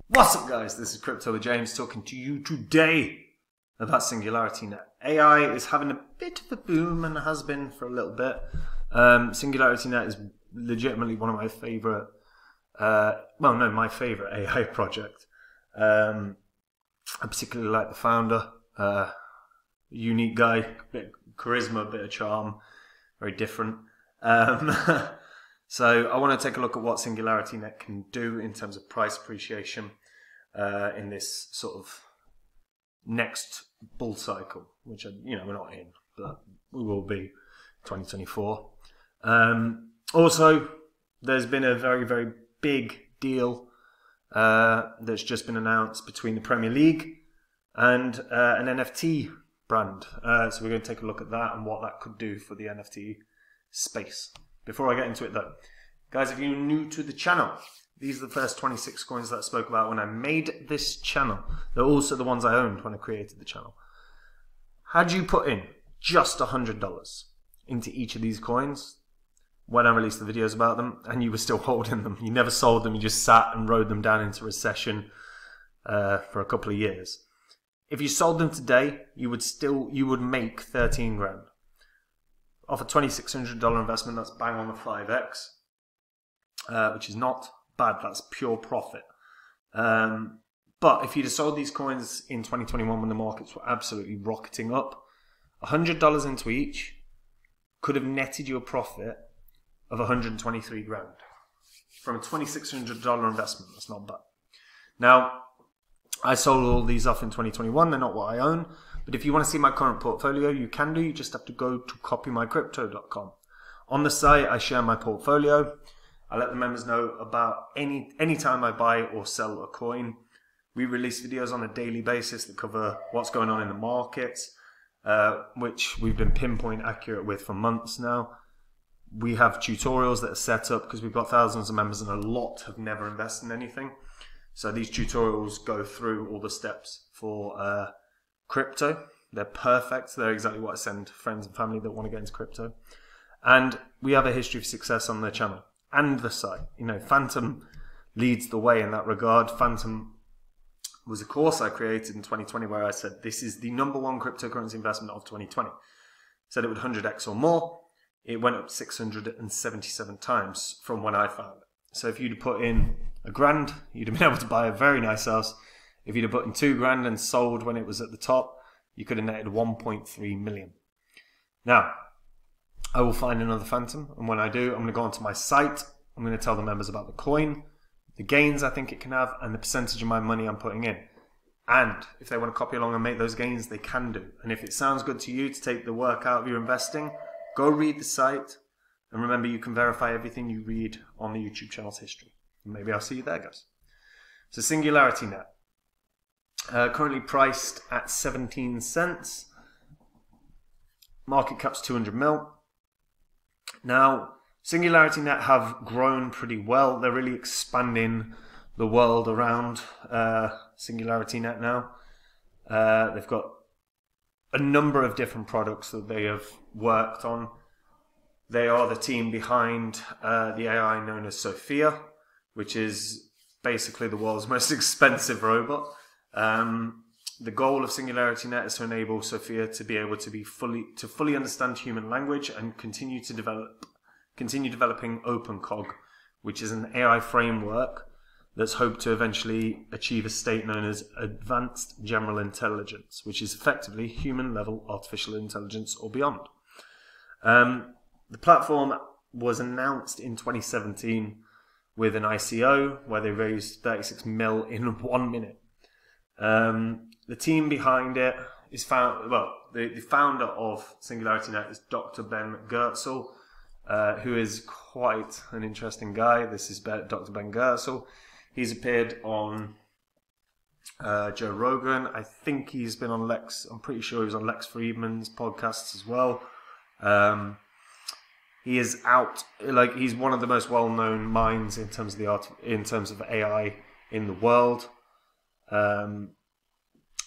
What's up, guys? This is Crypto with James talking to you today about SingularityNET. AI is having a bit of a boom and has been for a little bit. SingularityNET is legitimately one of my favorite, my favorite AI project. I particularly like the founder, unique guy, a bit of charisma, a bit of charm, very different. So I want to take a look at what SingularityNET can do in terms of price appreciation in this sort of next bull cycle, which we're not in, but we will be 2024. Also, there's been a very, very big deal that's just been announced between the Premier League and an NFT brand. So we're going to take a look at that and what that could do for the NFT space. Before I get into it though, guys, if you're new to the channel, these are the first 26 coins that I spoke about when I made this channel. They're also the ones I owned when I created the channel. Had you put in just $100 into each of these coins when I released the videos about them, and you were still holding them, you never sold them, you just sat and rode them down into recession for a couple of years. If you sold them today, you would make 13 grand. Off a $2,600 investment, that's bang on the 5x, which is not bad. That's pure profit. But if you'd have sold these coins in 2021 when the markets were absolutely rocketing up, $100 into each could have netted you a profit of 123 grand from a $2,600 investment. That's not bad. Now, I sold all these off in 2021. They're not what I own. But if you want to see my current portfolio, you can do. You just have to go to CopyMyCryptocom. On the site, I share my portfolio. I let the members know about any time I buy or sell a coin. We release videos on a daily basis that cover what's going on in the markets, which we've been pinpoint accurate with for months now. We have tutorials that are set up because we've got thousands of members and a lot have never invested in anything. So these tutorials go through all the steps for crypto. They're perfect. They're exactly what I send friends and family that want to get into crypto. And we have a history of success on the channel and the site. Phantom leads the way in that regard. Phantom was a course I created in 2020 where I said this is the #1 cryptocurrency investment of 2020. Said it would 100x or more. It went up 677 times from when I found it. So if you'd put in $1,000, you'd have been able to buy a very nice house. If you'd have put in $2,000 and sold when it was at the top, you could have netted 1.3 million. Now, I will find another Phantom, and when I do, I'm going to go onto my site. I'm going to tell the members about the coin, the gains I think it can have, and the percentage of my money I'm putting in. And if they want to copy along and make those gains, they can do. And if it sounds good to you to take the work out of your investing, go read the site. And remember, you can verify everything you read on the YouTube channel's history. And maybe I'll see you there, guys. So SingularityNET. Currently priced at 17 cents. Market cap's 200 mil. Now, SingularityNET have grown pretty well. They're really expanding the world around SingularityNET now. They've got a number of different products that they have worked on. They are the team behind the AI known as Sophia, which is basically the world's most expensive robot. The goal of SingularityNET is to enable Sophia to be able to fully understand human language and continue developing OpenCog, which is an AI framework that's hoped to eventually achieve a state known as Advanced General Intelligence, which is effectively human-level artificial intelligence or beyond. The platform was announced in 2017 with an ICO where they raised 36 mil in 1 minute. The team behind it is the founder of SingularityNET is Dr. Ben Goertzel, who is quite an interesting guy. This is Dr. Ben Goertzel. He's appeared on Joe Rogan. I think he's been on I'm pretty sure he was on Lex Friedman's podcasts as well. He is he's one of the most well-known minds in terms of AI in the world.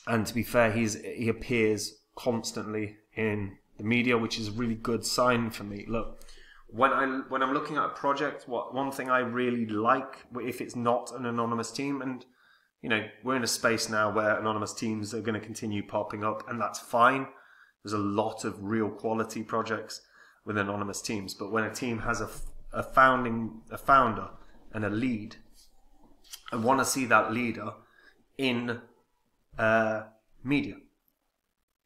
And to be fair, he appears constantly in the media, which is a really good sign for me. Look, when I'm looking at a project, one thing I really like, if it's not an anonymous team, and we're in a space now where anonymous teams are going to continue popping up, and that's fine. There's a lot of real quality projects with anonymous teams, but when a team has a founder and a lead, I want to see that leader in media.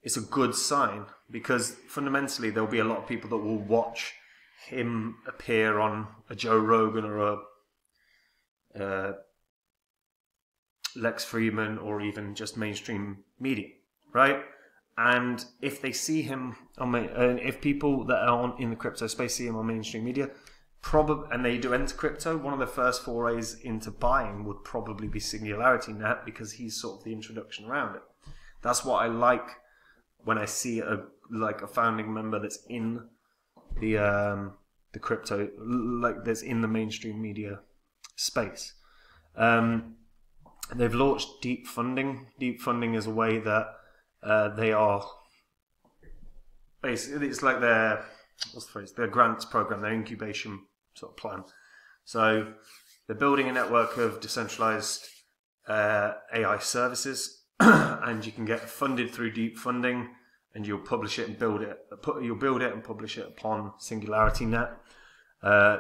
It's a good sign, because fundamentally there'll be a lot of people that will watch him appear on a Joe Rogan or a Lex Fridman, or even just mainstream media, right? And if they see him if people that are in the crypto space see him on mainstream media, and they do enter crypto, one of the first forays into buying would probably be SingularityNET, because he's sort of the introduction around it. That's what I like when I see a founding member that's in the crypto, that's in the mainstream media space. They've launched deep funding. Deep funding is a way that they are basically, it's like their grants program, their incubation sort of plan. So they're building a network of decentralized AI services, and you can get funded through deep funding, and you'll publish it and build it. You'll build it and publish it upon SingularityNET.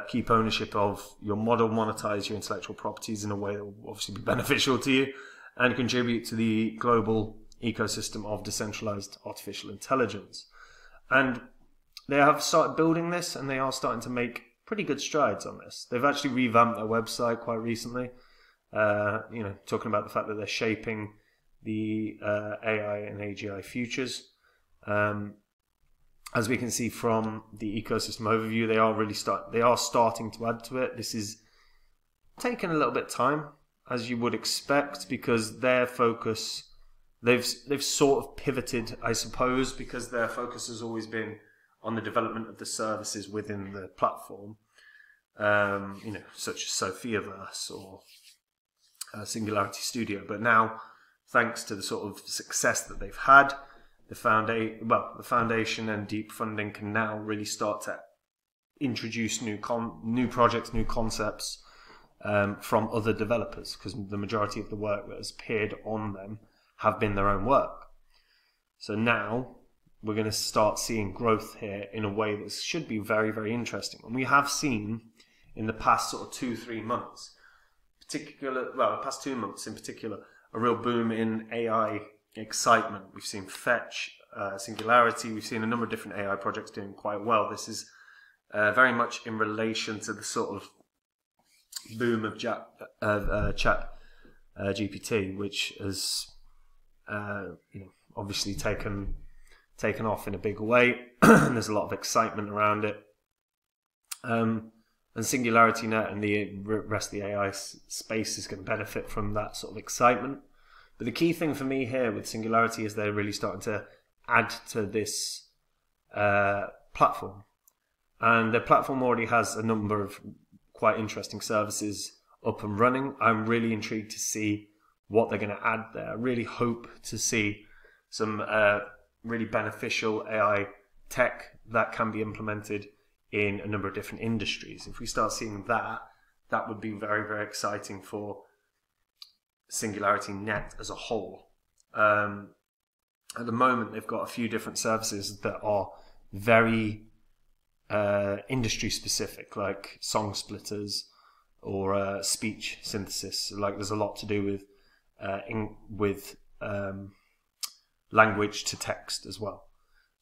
Keep ownership of your model, monetize your intellectual properties in a way that will obviously be beneficial to you, and contribute to the global ecosystem of decentralized artificial intelligence. And they have started building this, and they are starting to make pretty good strides on this. They've actually revamped their website quite recently, talking about the fact that they're shaping the AI and AGI futures. As we can see from the ecosystem overview, they are starting to add to it. This is taking a little bit of time, as you would expect, because their focus, they've sort of pivoted, I suppose, because their focus has always been on the development of the services within the platform, such as Sophiaverse or Singularity Studio. But now, thanks to the sort of success that they've had, the foundation and deep funding can now really start to introduce new projects, new concepts from other developers, because the majority of the work that has appeared on them have been their own work. So now we're going to start seeing growth here in a way that should be very, very interesting. And we have seen in the past sort of 2-3 months, the past 2 months in particular, a real boom in AI excitement. We've seen Fetch, Singularity, we've seen a number of different AI projects doing quite well. This is very much in relation to the sort of boom of Chat GPT, which has obviously taken off in a big way. And there's a lot of excitement around it. And SingularityNET and the rest of the AI space is going to benefit from that sort of excitement. But the key thing for me here with Singularity is they're really starting to add to this platform. And their platform already has a number of quite interesting services up and running. I'm really intrigued to see what they're going to add there. I really hope to see some really beneficial AI tech that can be implemented in a number of different industries. If we start seeing that, that would be very, very exciting for SingularityNET as a whole. At the moment, they've got a few different services that are very industry specific, like song splitters or speech synthesis. Like there's a lot to do with language to text as well.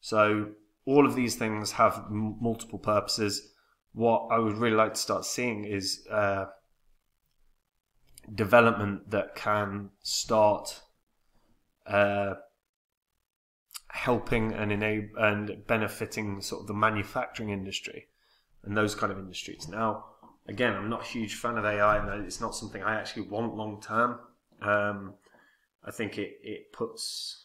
So all of these things have multiple purposes. What I would really like to start seeing is development that can start helping and benefiting sort of the manufacturing industry and those kind of industries. Now, again, I'm not a huge fan of AI, and it's not something I actually want long term. I think it puts.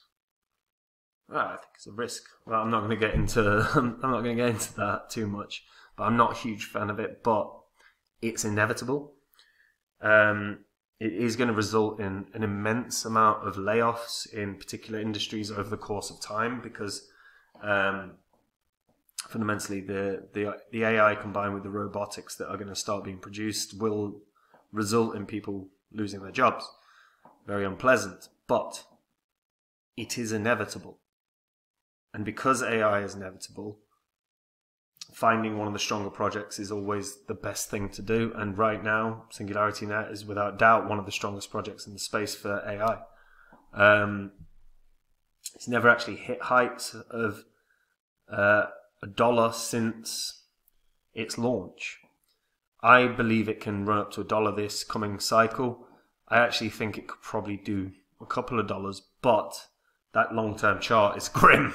I think it's a risk. Well, I'm not going to get into that too much. But I'm not a huge fan of it. But it's inevitable. It is going to result in an immense amount of layoffs in particular industries over the course of time, because fundamentally the AI combined with the robotics that are going to start being produced will result in people losing their jobs. very unpleasant, but it is inevitable. And because AI is inevitable, finding one of the stronger projects is always the best thing to do. And right now, SingularityNET is without doubt one of the strongest projects in the space for AI. It's never actually hit heights of $1 since its launch. I believe it can run up to $1 this coming cycle. I actually think it could probably do a couple of dollars, but that long-term chart is grim.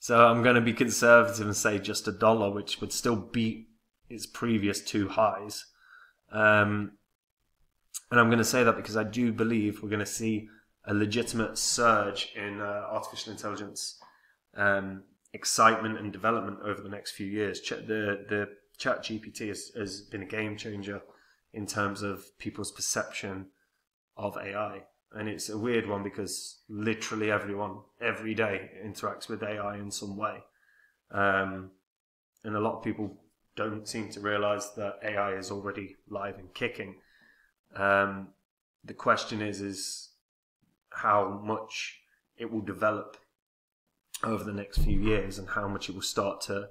So I'm going to be conservative and say just $1, which would still beat its previous two highs. And I'm going to say that because I do believe we're going to see a legitimate surge in artificial intelligence excitement and development over the next few years. The ChatGPT has been a game changer in terms of people's perception of AI. And it's a weird one because literally everyone, every day, interacts with AI in some way. And a lot of people don't seem to realize that AI is already live and kicking. The question is how much it will develop over the next few years and how much it will start to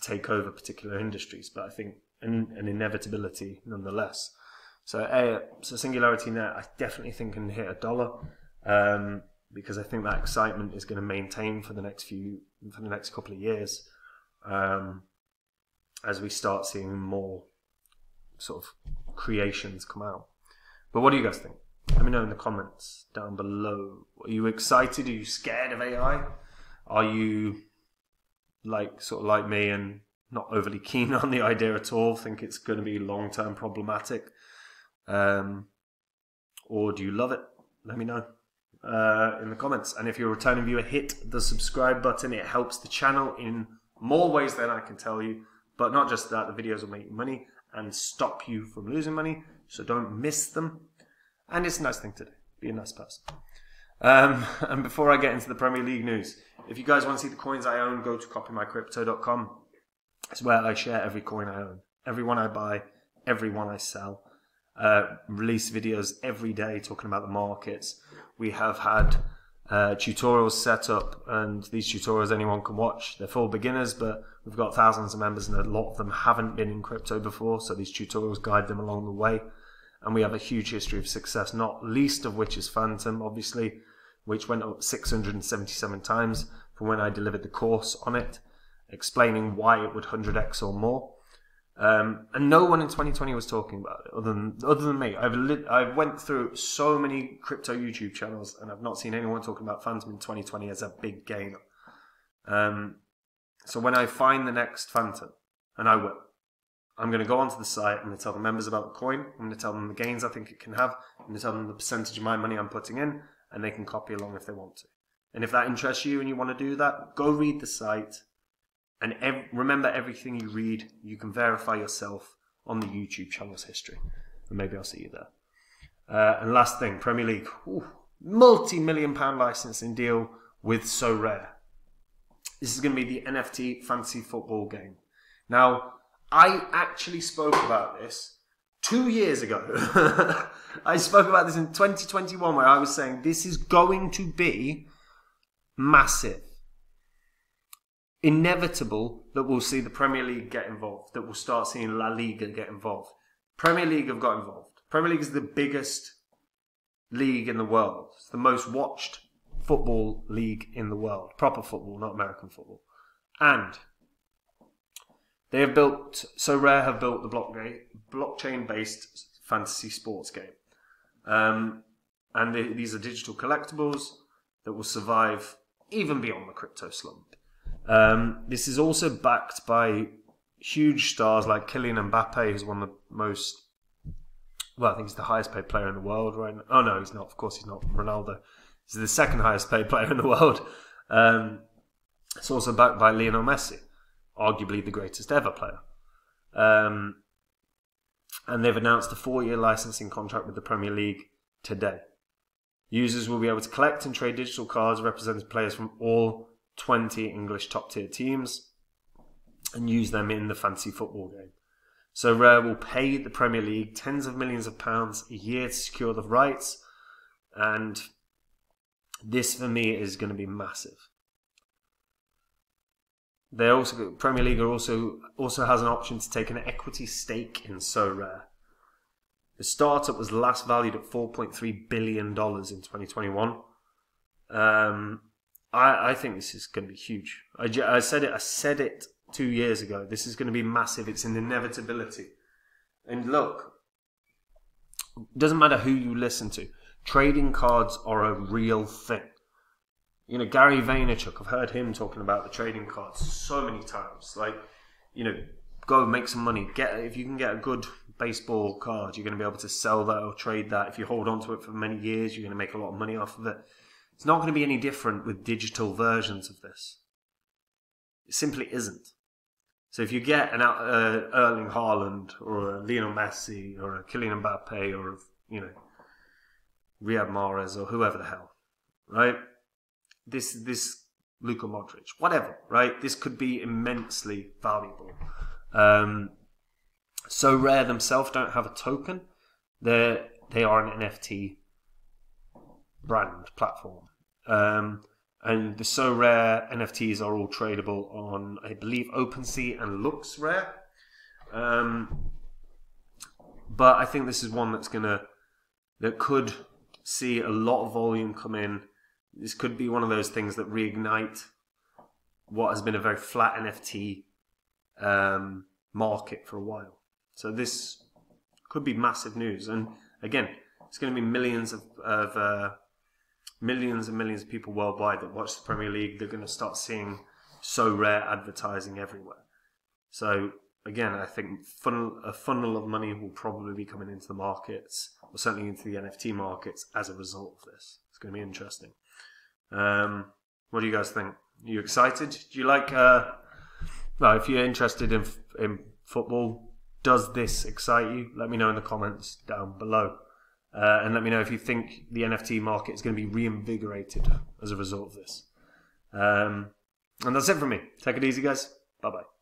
take over particular industries. But I think an inevitability nonetheless. So SingularityNET, I definitely think can hit $1 because I think that excitement is going to maintain for the next couple of years as we start seeing more sort of creations come out. But what do you guys think? Let me know in the comments down below. Are you excited? Are you scared of AI? Are you sort of like me and not overly keen on the idea at all? Think it's going to be long-term problematic? Or do you love it? Let me know in the comments. And if you're a returning viewer, hit the subscribe button. It helps the channel in more ways than I can tell you. But not just that, the videos will make you money and stop you from losing money. So don't miss them. And it's a nice thing to do. Be a nice person. And before I get into the Premier League news, if you guys want to see the coins I own, go to CopyMyCryptocom. It's where I share every coin I own. Every one I buy, every one I sell. Release videos every day talking about the markets. We have had tutorials set up, and these tutorials anyone can watch. They're for beginners, but we've got thousands of members and a lot of them haven't been in crypto before, so these tutorials guide them along the way. And we have a huge history of success, not least of which is Phantom, obviously, which went up 677 times from when I delivered the course on it, explaining why it would 100x or more. And no one in 2020 was talking about it other than me. I went through so many crypto YouTube channels and I've not seen anyone talking about Phantom in 2020 as a big gainer. So when I find the next Phantom, and I will, I'm going to go onto the site. I'm going to tell the members about the coin. I'm going to tell them the gains I think it can have. I'm going to tell them the percentage of my money I'm putting in, and they can copy along if they want to. And if that interests you and you want to do that, go read the site. And remember, everything you read, you can verify yourself on the YouTube channel's history. And maybe I'll see you there. And last thing, Premier League. Multi-million-pound licensing deal with SoRare. This is going to be the NFT fantasy football game. Now, I actually spoke about this 2 years ago. I spoke about this in 2021 where I was saying this is going to be massive. Inevitable that we'll see the Premier League get involved, that we'll start seeing La Liga get involved. Premier League have got involved. Premier League is the biggest league in the world. It's the most watched football league in the world. Proper football, not American football. And they have built, SoRare have built the blockchain-based fantasy sports game. And these are digital collectibles that will survive even beyond the crypto slump. This is also backed by huge stars like Kylian Mbappe, who's one of the most, well, I think he's the highest paid player in the world right now. Oh no, he's not. Of course he's not. Ronaldo. He's the second highest paid player in the world. It's also backed by Lionel Messi, arguably the greatest ever player. And they've announced a 4-year licensing contract with the Premier League today. Users will be able to collect and trade digital cards representing players from all 20 English top-tier teams and use them in the fantasy football game. So Rare will pay the Premier League tens of millions of pounds a year to secure the rights, and this for me is going to be massive. They also, Premier League also has an option to take an equity stake in So Rare. The startup was last valued at $4.3 billion in 2021. I think this is going to be huge. I said it 2 years ago. This is going to be massive. It's an inevitability. And look, it doesn't matter who you listen to. Trading cards are a real thing. You know, Gary Vaynerchuk, I've heard him talking about the trading cards so many times. Like, you know, go make some money. If you can get a good baseball card, you're going to be able to sell that or trade that. If you hold on to it for many years, you're going to make a lot of money off of it. It's not going to be any different with digital versions of this. It simply isn't. So if you get an Erling Haaland or a Lionel Messi or a Kylian Mbappe or a, you know, Riyad Mahrez or whoever the hell, right? This Luka Modric, whatever, right? This could be immensely valuable. So Rare themselves don't have a token. They are an NFT brand platform. And the So Rare NFTs are all tradable on, I believe, OpenSea and LooksRare. But I think this is one that could see a lot of volume come in. This could be one of those things that reignite what has been a very flat NFT market for a while. So this could be massive news. And again, it's going to be millions and millions of people worldwide that watch the Premier League. They're going to start seeing So Rare advertising everywhere. So again, I think a funnel of money will probably be coming into the markets, or certainly into the NFT markets as a result of this. It's going to be interesting. What do you guys think? Are you excited? Do you like? Well, if you're interested in football, does this excite you? Let me know in the comments down below. And let me know if you think the NFT market is going to be reinvigorated as a result of this. And that's it from me. Take it easy, guys. Bye-bye.